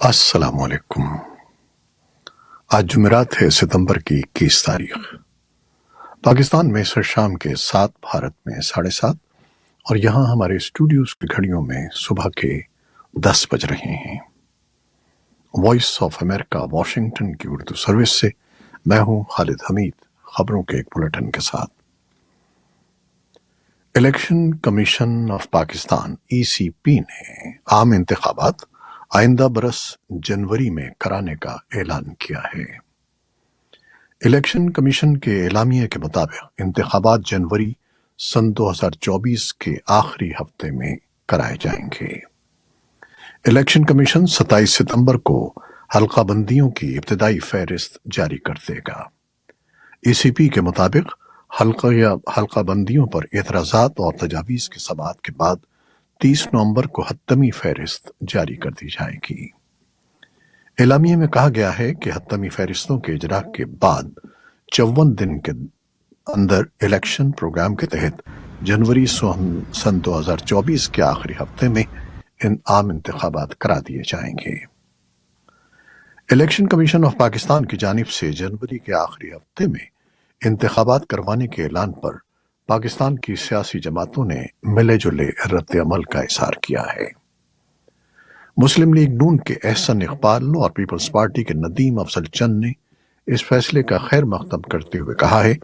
السلام علیکم۔ آج جمعرات ہے، ستمبر کی 21 تاریخ۔ پاکستان میں سر شام کے 7، بھارت میں 7:30، اور یہاں ہمارے اسٹوڈیوز کی گھڑیوں میں صبح کے 10 بج رہے ہیں۔ وائس آف امریکہ واشنگٹن کی اردو سروس سے میں ہوں خالد حمید، خبروں کے ایک بلیٹن کے ساتھ۔ Election commission of Pakistan (ECP) نے عام انتخابات آئندہ برس جنوری میں کرانے کا اعلان کیا ہے۔ الیکشن کمیشن کے اعلامیے کے مطابق انتخابات جنوری سن 2024 کے آخری ہفتے میں کرائے جائیں گے۔ الیکشن کمیشن 27 ستمبر کو حلقہ بندیوں کی ابتدائی فہرست جاری کر دے گا۔ ECP کے مطابق حلقہ بندیوں پر اعتراضات اور تجاویز کی سماعت کے بعد 30 نومبر کو حتمی فہرست جاری کر دی جائے گی۔ اعلامیے میں کہا گیا ہے کہ حتمی فہرستوں کے اجراء کے بعد 54 دن کے اندر الیکشن پروگرام کے تحت جنوری سن 2024 کے آخری ہفتے میں عام انتخابات کرا دیے جائیں گے۔ الیکشن کمیشن آف پاکستان کی جانب سے جنوری کے آخری ہفتے میں انتخابات کروانے کے اعلان پر پاکستان کی سیاسی جماعتوں نے ملے جلے رد عمل کا اظہار کیا ہے۔ مسلم لیگ نون کے احسن اقبال اور پیپلز پارٹی کے ندیم افضل چند نے اس فیصلے کا خیر مقدم کرتے ہوئے کہا ہے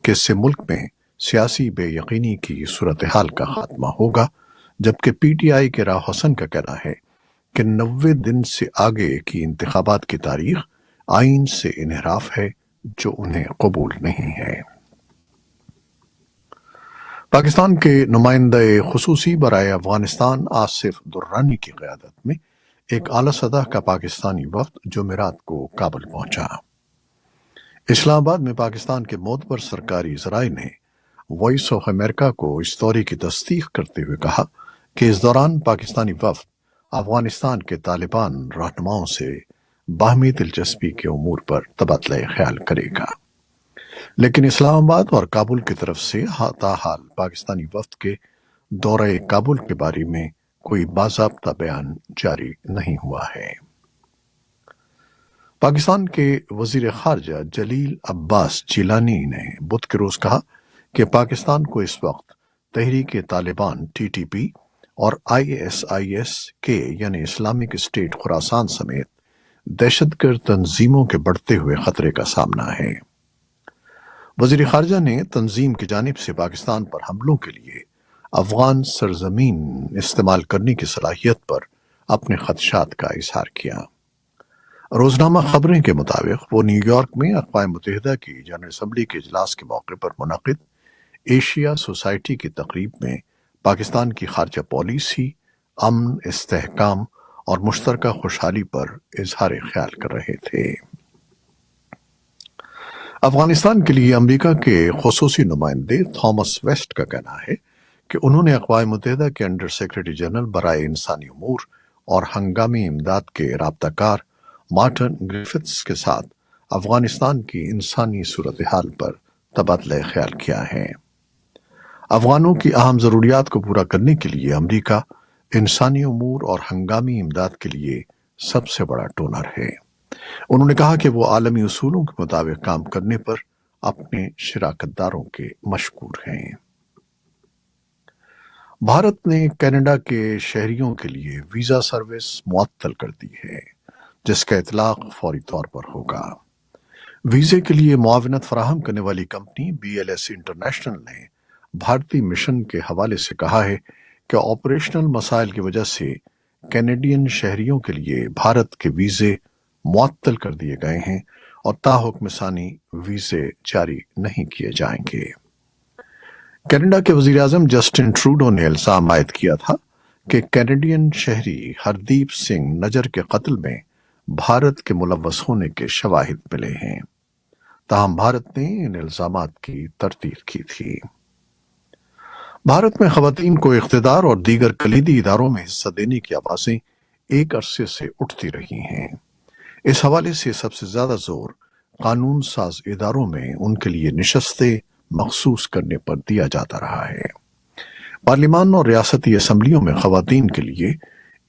کہ اس سے ملک میں سیاسی بے یقینی کی صورتحال کا خاتمہ ہوگا، جبکہ PTI کے راؤ حسن کا کہنا ہے کہ 90 دن سے آگے کی انتخابات کی تاریخ آئین سے انحراف ہے جو انہیں قبول نہیں ہے۔ پاکستان کے نمائندہ خصوصی برائے افغانستان آصف درانی کی قیادت میں ایک اعلیٰ سطح کا پاکستانی وفد جمعرات کو کابل پہنچا۔ اسلام آباد میں پاکستان کے معتبر سرکاری ذرائع نے وائس آف امریکہ کو اس دورے کی تصدیق کرتے ہوئے کہا کہ اس دوران پاکستانی وفد افغانستان کے طالبان رہنماؤں سے باہمی دلچسپی کے امور پر تبادلہ خیال کرے گا، لیکن اسلام آباد اور کابل کی طرف سے تاحال پاکستانی وفد کے دورہ کابل کے بارے میں کوئی باضابطہ بیان جاری نہیں ہوا ہے۔ پاکستان کے وزیر خارجہ جلیل عباس جیلانی نے بدھ کے روز کہا کہ پاکستان کو اس وقت تحریک طالبان TTP اور ISIS یعنی اسلامک اسٹیٹ خراسان سمیت دہشت گرد تنظیموں کے بڑھتے ہوئے خطرے کا سامنا ہے۔ وزیر خارجہ نے تنظیم کی جانب سے پاکستان پر حملوں کے لیے افغان سرزمین استعمال کرنے کی صلاحیت پر اپنے خدشات کا اظہار کیا۔ روزنامہ خبریں کے مطابق وہ نیو یارک میں اقوام متحدہ کی جنرل اسمبلی کے اجلاس کے موقع پر منعقد ایشیا سوسائٹی کی تقریب میں پاکستان کی خارجہ پالیسی، امن، استحکام اور مشترکہ خوشحالی پر اظہار خیال کر رہے تھے۔ افغانستان کے لیے امریکہ کے خصوصی نمائندے تھامس ویسٹ کا کہنا ہے کہ انہوں نے اقوام متحدہ کے انڈر سیکرٹری جنرل برائے انسانی امور اور ہنگامی امداد کے رابطہ کار مارٹن گریفتھس کے ساتھ افغانستان کی انسانی صورتحال پر تبادلہ خیال کیا ہے۔ افغانوں کی اہم ضروریات کو پورا کرنے کے لیے امریکہ انسانی امور اور ہنگامی امداد کے لیے سب سے بڑا ڈونر ہے۔ انہوں نے کہا کہ وہ عالمی اصولوں کے مطابق کام کرنے پر اپنے شراکت داروں کے مشکور ہیں۔ بھارت نے کینیڈا کے شہریوں کے لیے ویزا سروس معطل کر دی ہے، جس کا اطلاق فوری طور پر ہوگا۔ ویزے کے لیے معاونت فراہم کرنے والی کمپنی BLS انٹرنیشنل نے بھارتی مشن کے حوالے سے کہا ہے کہ آپریشنل مسائل کی وجہ سے کینیڈین شہریوں کے لیے بھارت کے ویزے معطل کر دیے گئے ہیں اور تاحکم ثانی ویزے جاری نہیں کیے جائیں گے۔ کینیڈا کے وزیر اعظم جسٹن ٹروڈو نے الزام عائد کیا تھا کہ کینیڈین شہری ہردیپ سنگھ نجر کے قتل میں بھارت کے ملوث ہونے کے شواہد ملے ہیں، تاہم بھارت نے ان الزامات کی تردید کی تھی۔ بھارت میں خواتین کو اقتدار اور دیگر کلیدی اداروں میں حصہ دینے کی آوازیں ایک عرصے سے اٹھتی رہی ہیں۔ اس حوالے سے سب سے زیادہ زور قانون ساز اداروں میں ان کے لیے نشستیں مخصوص کرنے پر دیا جاتا رہا ہے۔ پارلیمان اور ریاستی اسمبلیوں میں خواتین کے لیے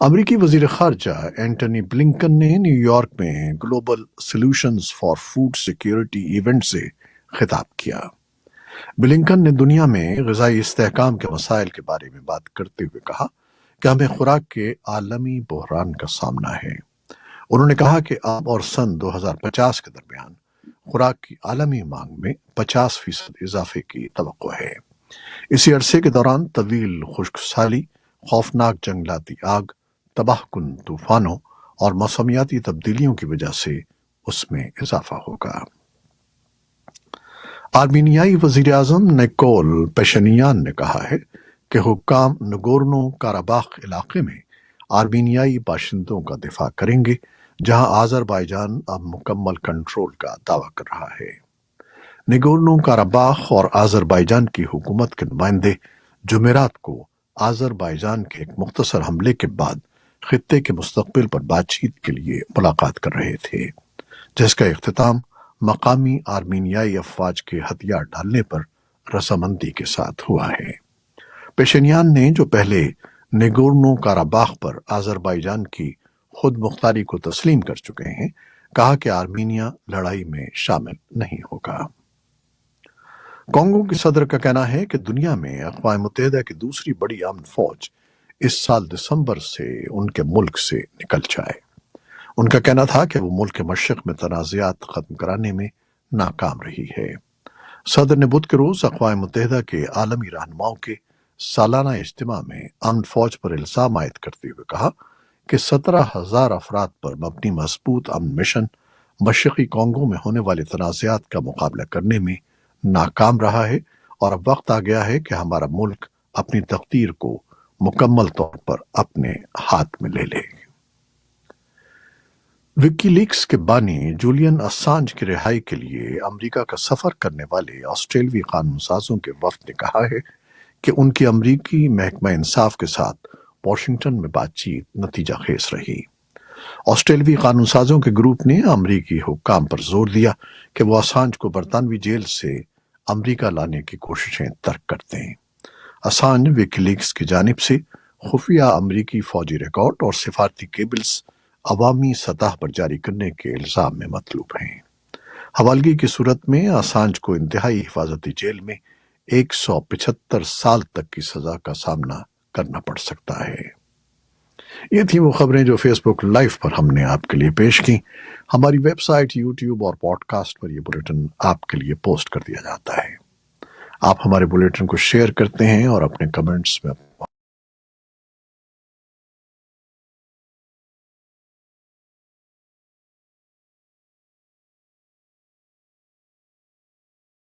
امریکی وزیر خارجہ اینٹنی بلنکن نے نیو یارک میں global solutions for food security event سے خطاب کیا۔ بلنکن نے دنیا میں غذائی استحکام کے مسائل کے بارے میں بات کرتے ہوئے کہا کہ ہمیں خوراک کے عالمی بحران کا سامنا ہے۔ انہوں نے کہا کہ اب اور سن 2050 کے درمیان خوراک کی عالمی مانگ میں 50% اضافے کی توقع ہے۔ اسی عرصے کے دوران طویل خشک سالی، خوفناک جنگلاتی آگ، تباہ کن طوفانوں اور موسمیاتی تبدیلیوں کی وجہ سے اس میں اضافہ ہوگا۔ آرمینیائی وزیر اعظم نیکول پیشینیان نے کہا ہے کہ حکام نگورنو کاراباخ علاقے میں آرمینیائی باشندوں کا دفاع کریں گے، جہاں آذربائیجان اب مکمل کنٹرول کا دعویٰ کر رہا ہے۔ نگورنو کاراباخ اور آذربائیجان کی حکومت کے نمائندے جمعرات کو آذربائیجان کے ایک مختصر حملے کے بعد خطے کے مستقبل پر بات چیت کے لیے ملاقات کر رہے تھے، جس کا اختتام مقامی آرمینیائی افواج کے ہتھیار ڈالنے پر رضامندی کے ساتھ ہوا ہے۔ پیشینیان نے جو پہلے نیگورنو کاراباخ پر آذربائیجان کی خود مختاری کو تسلیم کر چکے ہیں، کہا کہ آرمینیا لڑائی میں شامل نہیں ہوگا۔ کانگو کے صدر کا کہنا ہے کہ دنیا میں اقوام متحدہ کی دوسری بڑی امن فوج اس سال دسمبر سے ان کے ملک سے نکل جائے۔ ان کا کہنا تھا کہ وہ ملک کے مشرق میں تنازعات ختم کرانے میں ناکام رہی ہے۔ صدر نے بدھ کے روز اقوام متحدہ کے عالمی رہنماؤں کے سالانہ اجتماع میں امن فوج پر الزام عائد کرتے ہوئے کہا کہ 17,000 افراد پر مبنی مضبوط امن مشن مشرقی کانگو میں ہونے والے تنازعات کا مقابلہ کرنے میں ناکام رہا ہے، اور اب وقت آ گیا ہے کہ ہمارا ملک اپنی تقدیر کو مکمل طور پر اپنے ہاتھ میں لے لے۔ وکی لیکس کے بانی جولین اسانج کی رہائی کے لیے امریکہ کا سفر کرنے والے آسٹریلوی قانون سازوں کے وفد نے کہا ہے کہ ان کی امریکی محکمہ انصاف کے ساتھ واشنگٹن میں بات چیت نتیجہ خیز رہی۔ آسٹریلوی قانون سازوں کے گروپ نے امریکی حکام پر زور دیا کہ وہ اسانج کو برطانوی جیل سے امریکہ لانے کی کوششیں ترک کر دیں۔ اسانج وکی لیکس کی جانب سے خفیہ امریکی فوجی ریکارڈ اور سفارتی کیبلز عوامی سطح پر جاری کرنے کے الزام میں مطلوب ہیں۔ حوالگی کی صورت میں اسانج کو انتہائی حفاظتی جیل میں 175 سال تک کی سزا کا سامنا کرنا پڑ سکتا ہے۔ یہ تھیں وہ خبریں جو فیس بک لائیو پر ہم نے آپ کے لیے پیش کی۔ ہماری ویب سائٹ، یوٹیوب اور پوڈ کاسٹ پر یہ بلیٹن آپ کے لیے پوسٹ کر دیا جاتا ہے۔ آپ ہمارے بلیٹن کو شیئر کرتے ہیں اور اپنے کمنٹس میں